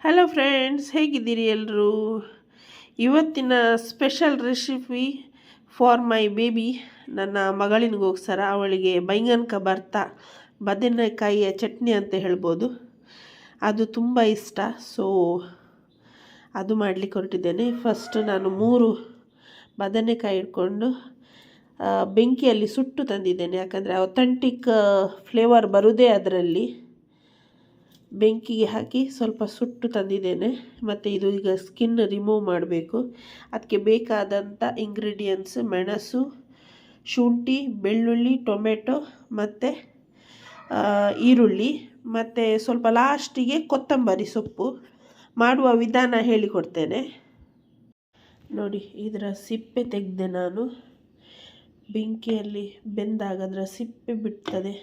Hello friends, ಹೇಗಿದ್ದೀರಿ ಎಲ್ಲರೂ? ಇವತ್ತಿನ special recipe for my baby, ನನ್ನ ಮಗಳಿಗೋಸ್ಕರ. ಅವಳಿಗೆ ಬೈಂಗನ್ ಭರ್ತಾ, ಬದನೆಕಾಯಿಯ ಚಟ್ನಿ ಅಂತ ಹೇಳ್ಬೋದು, ಅದು ತುಂಬ ಇಷ್ಟ. ಸೊ ಅದು ಮಾಡಲಿಕ್ಕೆ ಹೊರಟಿದ್ದೇನೆ. ಫಸ್ಟ್ ನಾನು 3 ಬದನೆಕಾಯಿ ಇಟ್ಕೊಂಡು ಬೆಂಕಿಯಲ್ಲಿ ಸುಟ್ಟು ತಂದಿದ್ದೇನೆ. ಯಾಕಂದರೆ ಅಥೆಂಟಿಕ್ ಫ್ಲೇವರ್ ಬರುವುದೇ ಅದರಲ್ಲಿ. ಬೆಂಕಿಗೆ ಹಾಕಿ ಸ್ವಲ್ಪ ಸುಟ್ಟು ತಂದಿದ್ದೇನೆ. ಮತ್ತು ಇದು ಈಗ ಸ್ಕಿನ್ ರಿಮೂವ್ ಮಾಡಬೇಕು. ಅದಕ್ಕೆ ಬೇಕಾದಂಥ ಇಂಗ್ರೀಡಿಯೆಂಟ್ಸ್: ಮೆಣಸು, ಶುಂಠಿ, ಬೆಳ್ಳುಳ್ಳಿ, ಟೊಮೆಟೊ ಮತ್ತು ಈರುಳ್ಳಿ, ಮತ್ತು ಸ್ವಲ್ಪ ಲಾಸ್ಟಿಗೆ ಕೊತ್ತಂಬರಿ ಸೊಪ್ಪು. ಮಾಡುವ ವಿಧಾನ ಹೇಳಿಕೊಡ್ತೇನೆ ನೋಡಿ. ಇದರ ಸಿಪ್ಪೆ ತೆಗೆದೆ ನಾನು. ಬೆಂಕಿಯಲ್ಲಿ ಬೆಂದಾಗ ಅದರ ಸಿಪ್ಪೆ ಬಿಡ್ತದೆ.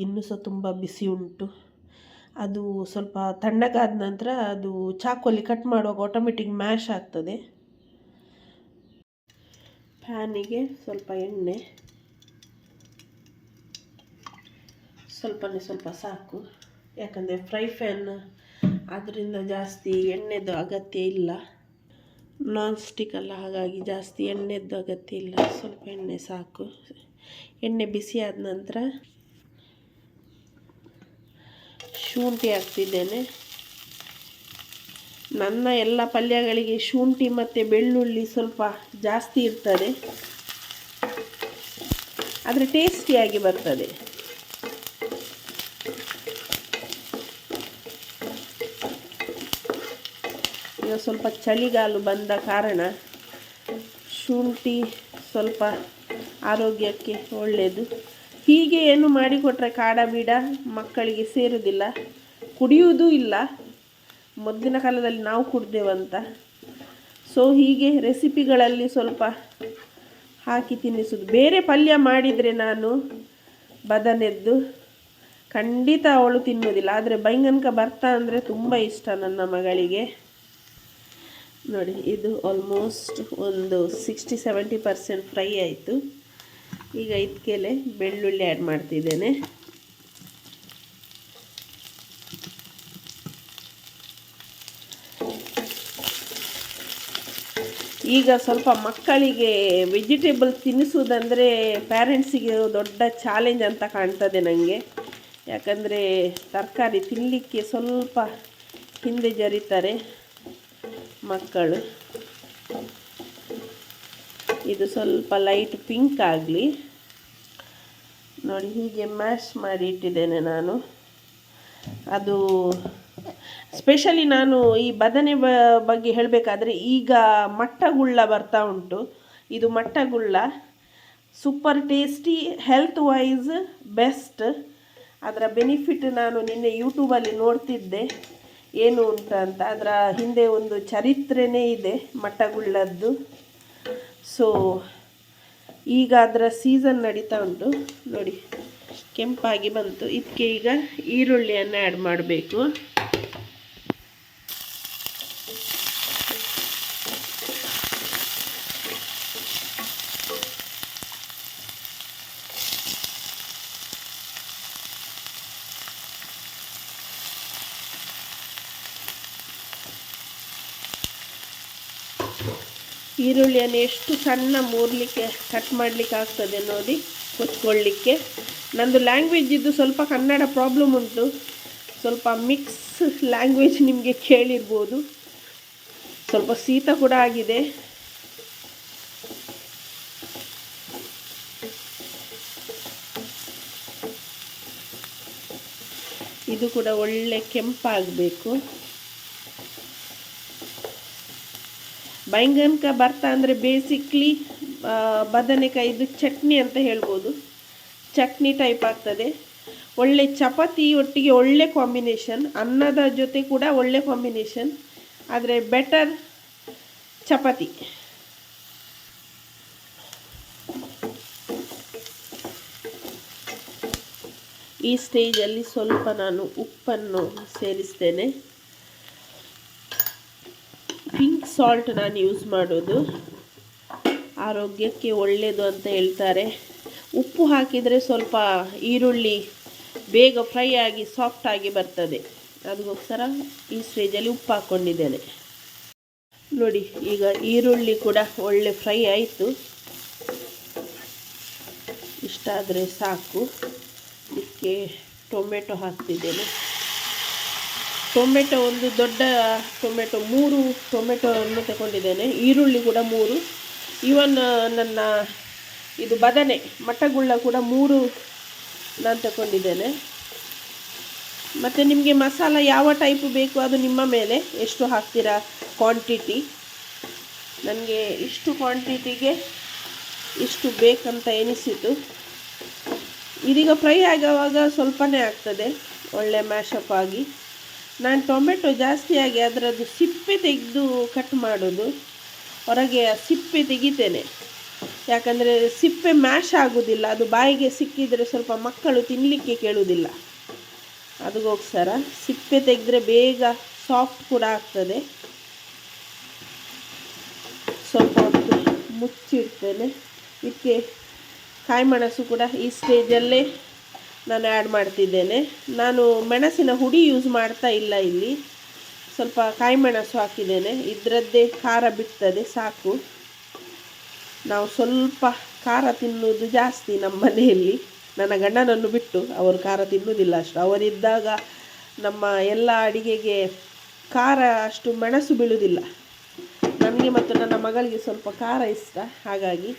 ಇನ್ನೂ ಸಹ ತುಂಬ ಬಿಸಿ ಉಂಟು. ಅದು ಸ್ವಲ್ಪ ತಣ್ಣಗಾದ ನಂತರ ಅದು ಚಾಕುವಲ್ಲಿ ಕಟ್ ಮಾಡುವಾಗ ಆಟೋಮೆಟಿಕ್ ಮ್ಯಾಶ್ ಆಗ್ತದೆ. ಪ್ಯಾನಿಗೆ ಸ್ವಲ್ಪ ಎಣ್ಣೆ, ಸ್ವಲ್ಪ ಸಾಕು. ಯಾಕಂದರೆ ಫ್ರೈ ಪ್ಯಾನ್ ಅದರಿಂದ ಜಾಸ್ತಿ ಎಣ್ಣೆದು ಅಗತ್ಯ ಇಲ್ಲ. ನಾನ್ ಸ್ಟಿಕ್ ಅಲ್ಲ, ಹಾಗಾಗಿ ಜಾಸ್ತಿ ಎಣ್ಣೆದ್ದು ಅಗತ್ಯ ಇಲ್ಲ. ಸ್ವಲ್ಪ ಎಣ್ಣೆ ಸಾಕು. ಎಣ್ಣೆ ಬಿಸಿ ಆದ ನಂತರ ಶುಂಠಿ ಹಾಕ್ತಿದ್ದೇನೆ. ನನ್ನ ಎಲ್ಲ ಪಲ್ಯಗಳಿಗೆ ಶುಂಠಿ ಮತ್ತು ಬೆಳ್ಳುಳ್ಳಿ ಸ್ವಲ್ಪ ಜಾಸ್ತಿ ಇರ್ತದೆ, ಆದರೆ ಟೇಸ್ಟಿಯಾಗಿ ಬರ್ತದೆ. ಈಗ ಸ್ವಲ್ಪ ಚಳಿಗಾಲ ಬಂದ ಕಾರಣ ಶುಂಠಿ ಸ್ವಲ್ಪ ಆರೋಗ್ಯಕ್ಕೆ ಒಳ್ಳೆಯದು. ಹೀಗೆ ಏನು ಮಾಡಿಕೊಟ್ರೆ ಕಾಡ ಬೀಡ ಮಕ್ಕಳಿಗೆ ಸೇರುವುದಿಲ್ಲ, ಕುಡಿಯುವುದೂ ಇಲ್ಲ. ಮೊದಲಿನ ಕಾಲದಲ್ಲಿ ನಾವು ಕುಡ್ದೇವಂತ. ಸೊ ಹೀಗೆ ರೆಸಿಪಿಗಳಲ್ಲಿ ಸ್ವಲ್ಪ ಹಾಕಿ ತಿನ್ನಿಸೋದು. ಬೇರೆ ಪಲ್ಯ ಮಾಡಿದರೆ ನಾನು ಬದನೆದ್ದು ಖಂಡಿತ ಅವಳು ತಿನ್ನೋದಿಲ್ಲ. ಆದರೆ ಬೈಂಗನ್ಕ ಭರ್ತಾ ಅಂದರೆ ತುಂಬ ಇಷ್ಟ ನನ್ನ ಮಗಳಿಗೆ. ನೋಡಿ, ಇದು ಆಲ್ಮೋಸ್ಟ್ ಒಂದು 60-70% ಫ್ರೈ ಆಯಿತು. ಈಗ ಇದಕ್ಕೆಲೆ ಬೆಳ್ಳುಳ್ಳಿ ಆ್ಯಡ್ ಮಾಡ್ತಿದ್ದೇನೆ. ಈಗ ಸ್ವಲ್ಪ ಮಕ್ಕಳಿಗೆ ವೆಜಿಟೇಬಲ್ ತಿನ್ನಿಸುವುದಂದರೆ ಪ್ಯಾರೆಂಟ್ಸಿಗೆ ದೊಡ್ಡ ಚಾಲೆಂಜ್ ಅಂತ ಕಾಣ್ತದೆ ನನಗೆ. ಯಾಕಂದರೆ ತರಕಾರಿ ತಿನ್ನಲಿಕ್ಕೆ ಸ್ವಲ್ಪ ಹಿಂದೆ ಜರಿತಾರೆ ಮಕ್ಕಳು. ಇದು ಸ್ವಲ್ಪ ಲೈಟ್ ಪಿಂಕ್ ಆಗಲಿ. ನೋಡಿ, ಹೀಗೆ ಮ್ಯಾಶ್ ಮಾಡಿ ಇಟ್ಟಿದ್ದೇನೆ ನಾನು. ಅದು ಸ್ಪೆಷಲಿ ನಾನು ಈ ಬದನೆ ಬಗ್ಗೆ ಹೇಳಬೇಕಾದ್ರೆ, ಈಗ ಮಟ್ಟಗುಳ್ಳ ಬರ್ತಾ ಉಂಟು. ಇದು ಮಟ್ಟಗುಳ್ಳ super tasty, health wise best. ಅದರ ಬೆನಿಫಿಟ್ ನಾನು ನಿನ್ನೆ ಯೂಟ್ಯೂಬಲ್ಲಿ ನೋಡ್ತಿದ್ದೆ ಏನು ಅಂತ. ಅದರ ಹಿಂದೆ ಒಂದು ಚರಿತ್ರೆನೇ ಇದೆ ಮಟ್ಟಗುಳ್ಳದ್ದು. ಸೊ ಈಗ ಅದರ ಸೀಸನ್ ನಡೀತಾ ಉಂಟು. ನೋಡಿ, ಕೆಂಪಾಗಿ ಬಂತು. ಇದಕ್ಕೆ ಈಗ ಈರುಳ್ಳಿಯನ್ನು ಆ್ಯಡ್ ಮಾಡಬೇಕು. ಈರುಳ್ಳಿಯನ್ನು ಎಷ್ಟು ಸಣ್ಣ ಮೂರಲಿಕ್ಕೆ ಕಟ್ ಮಾಡಲಿಕ್ಕೆ ಆಗ್ತದೆ ನೋಡಿ, ಕೊಚ್ಕೊಳ್ಳಿಕ್ಕೆ. ನಂದು ಲ್ಯಾಂಗ್ವೇಜ್ ಇದು ಸ್ವಲ್ಪ ಕನ್ನಡ ಪ್ರಾಬ್ಲಮ್ ಉಂಟು, ಸ್ವಲ್ಪ ಮಿಕ್ಸ್ ಲ್ಯಾಂಗ್ವೇಜ್ ನಿಮಗೆ ಕೇಳಿರ್ಬೋದು. ಸ್ವಲ್ಪ ಶೀತ ಕೂಡ ಆಗಿದೆ. ಇದು ಕೂಡ ಒಳ್ಳೆ ಕೆಂಪಾಗಬೇಕು. ಬೈಂಗನ್ಕ ಭರ್ತಾ ಅಂದರೆ ಬೇಸಿಕ್ಲಿ ಬದನೆಕಾಯಿದು ಚಟ್ನಿ ಅಂತ ಹೇಳ್ಬೋದು. ಚಟ್ನಿ ಟೈಪ್ ಆಗ್ತದೆ. ಒಳ್ಳೆ ಚಪಾತಿ ಒಟ್ಟಿಗೆ ಒಳ್ಳೆ ಕಾಂಬಿನೇಷನ್, ಅನ್ನದ ಜೊತೆ ಕೂಡ ಒಳ್ಳೆ ಕಾಂಬಿನೇಷನ್. ಆದರೆ ಬೆಟರ್ ಚಪಾತಿ. ಈ ಸ್ಟೇಜಲ್ಲಿ ಸ್ವಲ್ಪ ನಾನು ಉಪ್ಪನ್ನು ಸೇರಿಸ್ತೇನೆ. ಪಿಂಕ್ ಸಾಲ್ಟ್ ನಾನು ಯೂಸ್ ಮಾಡೋದು, ಆರೋಗ್ಯಕ್ಕೆ ಒಳ್ಳೆಯದು ಅಂತ ಹೇಳ್ತಾರೆ. ಉಪ್ಪು ಹಾಕಿದರೆ ಸ್ವಲ್ಪ ಈರುಳ್ಳಿ ಬೇಗ ಫ್ರೈ ಆಗಿ ಸಾಫ್ಟಾಗಿ ಬರ್ತದೆ. ಅದಕ್ಕೋಸ್ಕರ ಈ ಸ್ಟೇಜಲ್ಲಿ ಉಪ್ಪು ಹಾಕ್ಕೊಂಡಿದ್ದೇನೆ. ನೋಡಿ, ಈಗ ಈರುಳ್ಳಿ ಕೂಡ ಒಳ್ಳೆ ಫ್ರೈ ಆಯಿತು. ಇಷ್ಟಾದರೆ ಸಾಕು. ಇದಕ್ಕೆ ಟೊಮೆಟೊ ಹಾಕ್ತಿದ್ದೇನೆ. ಟೊಮೆಟೊ ಒಂದು ದೊಡ್ಡ ಟೊಮೆಟೊ 3 ಟೊಮೆಟೊವನ್ನು ತಗೊಂಡಿದ್ದೇನೆ. ಈರುಳ್ಳಿ ಕೂಡ 3. ಇವನ್ ನನ್ನ ಇದು ಬದನೆ ಮಟ್ಟಗುಳ್ಳ ಕೂಡ 3 ನಾನು ತಗೊಂಡಿದ್ದೇನೆ. ಮತ್ತು ನಿಮಗೆ ಮಸಾಲ ಯಾವ ಟೈಪ್ ಬೇಕು ಅದು ನಿಮ್ಮ ಮೇಲೆ, ಎಷ್ಟು ಹಾಕ್ತೀರಾ ಕ್ವಾಂಟಿಟಿ. ನನಗೆ ಇಷ್ಟು ಕ್ವಾಂಟಿಟಿಗೆ ಇಷ್ಟು ಬೇಕಂತ ಎನಿಸಿತು. ಇದೀಗ ಫ್ರೈ ಆಗುವಾಗ ಸ್ವಲ್ಪನೇ ಆಗ್ತದೆ, ಒಳ್ಳೆ ಮ್ಯಾಶಪ್ ಆಗಿ. ನಾನು ಟೊಮೆಟೊ ಜಾಸ್ತಿಯಾಗಿ ಅದರದ್ದು ಸಿಪ್ಪೆ ತೆಗೆದು ಕಟ್ ಮಾಡೋದು. ಹೊರಗೆ ಸಿಪ್ಪೆ ತೆಗಿತೇನೆ, ಯಾಕಂದರೆ ಸಿಪ್ಪೆ ಮ್ಯಾಶ್ ಆಗೋದಿಲ್ಲ. ಅದು ಬಾಯಿಗೆ ಸಿಕ್ಕಿದರೆ ಸ್ವಲ್ಪ ಮಕ್ಕಳು ತಿನ್ನಲಿಕ್ಕೆ ಕೇಳುವುದಿಲ್ಲ. ಅದಕ್ಕೋಸ್ಕರ ಸಿಪ್ಪೆ ತೆಗೆದ್ರೆ ಬೇಗ ಸಾಫ್ಟ್ ಕೂಡ ಆಗ್ತದೆ. ಸ್ವಲ್ಪ ಹೊತ್ತು ಮುಚ್ಚಿಡ್ತೇನೆ. ಇದಕ್ಕೆ ಕಾಯಿಮೆಣಸು ಕೂಡ ಈ ಸ್ಟೇಜಲ್ಲೇ ನಾನು ಆ್ಯಡ್ ಮಾಡ್ತಿದ್ದೇನೆ. ನಾನು ಮೆಣಸಿನ ಹುಡಿ ಯೂಸ್ ಮಾಡ್ತಾ ಇಲ್ಲ ಇಲ್ಲಿ. ಸ್ವಲ್ಪ ಕಾಯಿಮೆಣಸು ಹಾಕಿದ್ದೇನೆ, ಇದರದ್ದೇ ಖಾರ ಬಿಡ್ತದೆ ಸಾಕು. ನಾವು ಸ್ವಲ್ಪ ಖಾರ ತಿನ್ನುವುದು ಜಾಸ್ತಿ ನಮ್ಮ ಮನೆಯಲ್ಲಿ, ನನ್ನ ಗಂಡನನ್ನು ಬಿಟ್ಟು. ಅವರು ಖಾರ ತಿನ್ನುವುದಿಲ್ಲ ಅಷ್ಟು. ಅವರಿದ್ದಾಗ ನಮ್ಮ ಎಲ್ಲ ಅಡಿಗೆಗೆ ಖಾರ ಅಷ್ಟು ಮೆಣಸು ಬೀಳುವುದಿಲ್ಲ. ನನಗೆ ಮತ್ತು ನನ್ನ ಮಗಳಿಗೆ ಸ್ವಲ್ಪ ಖಾರ ಇಷ್ಟ, ಹಾಗಾಗಿ.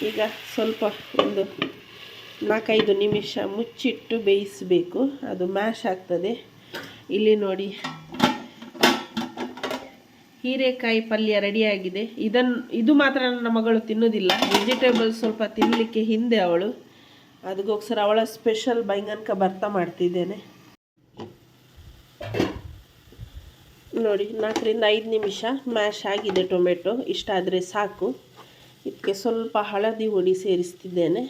ಈಗ ಸ್ವಲ್ಪ ಒಂದು 4-5 ನಿಮಿಷ ಮುಚ್ಚಿಟ್ಟು ಬೇಯಿಸಬೇಕು, ಅದು ಮ್ಯಾಶ್ ಆಗ್ತದೆ. ಇಲ್ಲಿ ನೋಡಿ, ಹೀರೆಕಾಯಿ ಪಲ್ಯ ರೆಡಿಯಾಗಿದೆ. ಇದು ಮಾತ್ರ ನನ್ನ ಮಗಳು ತಿನ್ನೋದಿಲ್ಲ. ವೆಜಿಟೇಬಲ್ಸ್ ಸ್ವಲ್ಪ ತಿನ್ನಲಿಕ್ಕೆ ಹಿಂದೆ ಅವಳು. ಅದಕ್ಕೋಸ್ಕರ ಅವಳ ಸ್ಪೆಷಲ್ ಬೈಗನ್ಕ ಭರ್ತಾ ಮಾಡ್ತಿದ್ದೇನೆ. ನೋಡಿ, 4-5 ನಿಮಿಷ ಮ್ಯಾಶ್ ಆಗಿದೆ ಟೊಮೆಟೊ. ಇಷ್ಟಾದರೆ ಸಾಕು. ಇದಕ್ಕೆ ಸ್ವಲ್ಪ ಹಳದಿ ಹುಡಿ ಸೇರಿಸ್ತಿದ್ದೇನೆ.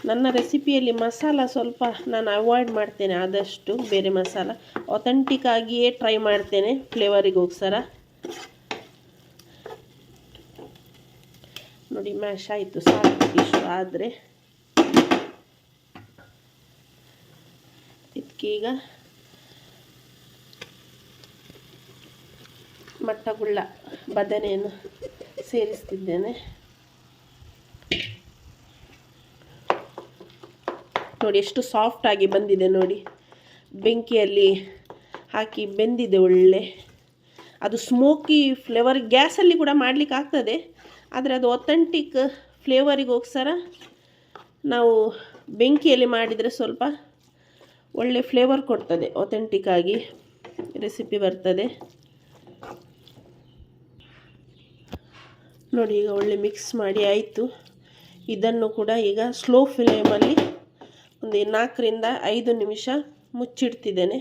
ನನ್ನ ರೆಸಿಪಿಯಲ್ಲಿ ಮಸಾಲ ಸ್ವಲ್ಪ ನಾನು ಅವಾಯ್ಡ್ ಮಾಡ್ತೇನೆ ಆದಷ್ಟು. ಬೇರೆ ಮಸಾಲ ಅಥೆಂಟಿಕ್ ಆಗಿಯೇ ಟ್ರೈ ಮಾಡ್ತೇನೆ ಫ್ಲೇವರಿಗೋಸ್ಕರ. ನೋಡಿ, ಮ್ಯಾಶ್ ಆಯಿತು, ಸಾಕು. ಇಷ್ಟು ಆದರೆ ಇದಕ್ಕೀಗ ಮಟ್ಟಗುಳ್ಳ ಬದನೆಯನ್ನು ಸೇರಿಸ್ತಿದ್ದೇನೆ. ನೋಡಿ ಎಷ್ಟು ಸಾಫ್ಟಾಗಿ ಬಂದಿದೆ ನೋಡಿ. ಬೆಂಕಿಯಲ್ಲಿ ಹಾಕಿ ಬೆಂದಿದೆ ಒಳ್ಳೆ. ಅದು ಸ್ಮೋಕಿ ಫ್ಲೇವರ್ ಗ್ಯಾಸಲ್ಲಿ ಕೂಡ ಮಾಡಲಿಕ್ಕೆ ಆಗ್ತದೆ, ಆದರೆ ಅದು ಅಥೆಂಟಿಕ್ ಫ್ಲೇವರಿಗೋಸ್ಕರ ನಾವು ಬೆಂಕಿಯಲ್ಲಿ ಮಾಡಿದರೆ ಸ್ವಲ್ಪ ಒಳ್ಳೆ ಫ್ಲೇವರ್ ಕೊಡ್ತದೆ. ಅಥೆಂಟಿಕ್ ಆಗಿ ರೆಸಿಪಿ ಬರ್ತದೆ. ನೋಡಿ, ಈಗ ಒಳ್ಳೆ ಮಿಕ್ಸ್ ಮಾಡಿ ಆಯಿತು. ಇದನ್ನು ಕೂಡ ಈಗ ಸ್ಲೋ ಫ್ಲೇಮಲ್ಲಿ ಒಂದು 4-5 ನಿಮಿಷ ಮುಚ್ಚಿಡ್ತಿದ್ದೇನೆ.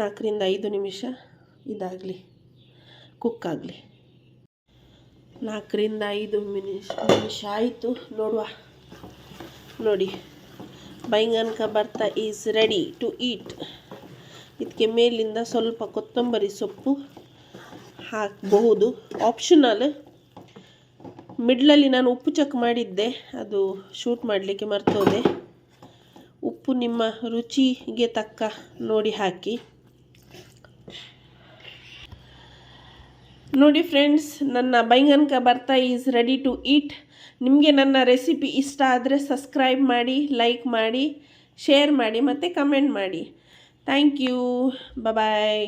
ನಾಲ್ಕರಿಂದ 5 ನಿಮಿಷ ಇದಾಗಲಿ, ಕುಕ್ಕಾಗಲಿ. 4-5 ನಿಮಿಷ ಆಯಿತು. ನೋಡುವ. ನೋಡಿ, ಬೈಗನ್ ಕಾ ಭರ್ತಾ ಈಸ್ ರೆಡಿ ಟು ಈಟ್. ಇದಕ್ಕೆ ಮೇಲಿಂದ ಸ್ವಲ್ಪ ಕೊತ್ತಂಬರಿ ಸೊಪ್ಪು ಹಾಕಬಹುದು, ಆಪ್ಷನಲ್. ಮಿಡ್ಲಲ್ಲಿ ನಾನು ಉಪ್ಪು ಚೆಕ್ ಮಾಡಿದ್ದೆ, ಅದು ಶೂಟ್ ಮಾಡಲಿಕ್ಕೆ ಮರ್ತೋದೆ. ಉಪ್ಪು ನಿಮ್ಮ ರುಚಿಗೆ ತಕ್ಕ ನೋಡಿ ಹಾಕಿ. ನೋಡಿ ಫ್ರೆಂಡ್ಸ್, ನನ್ನ ಬೈಗನ್ ಕಾ ಭರ್ತಾ ಈಸ್ ರೆಡಿ ಟು ಈಟ್. ನಿಮಗೆ ನನ್ನ ರೆಸಿಪಿ ಇಷ್ಟ ಆದರೆ ಸಬ್ಸ್ಕ್ರೈಬ್ ಮಾಡಿ, ಲೈಕ್ ಮಾಡಿ, ಶೇರ್ ಮಾಡಿ ಮತ್ತು ಕಮೆಂಟ್ ಮಾಡಿ. Thank you. ಬಾಯ್.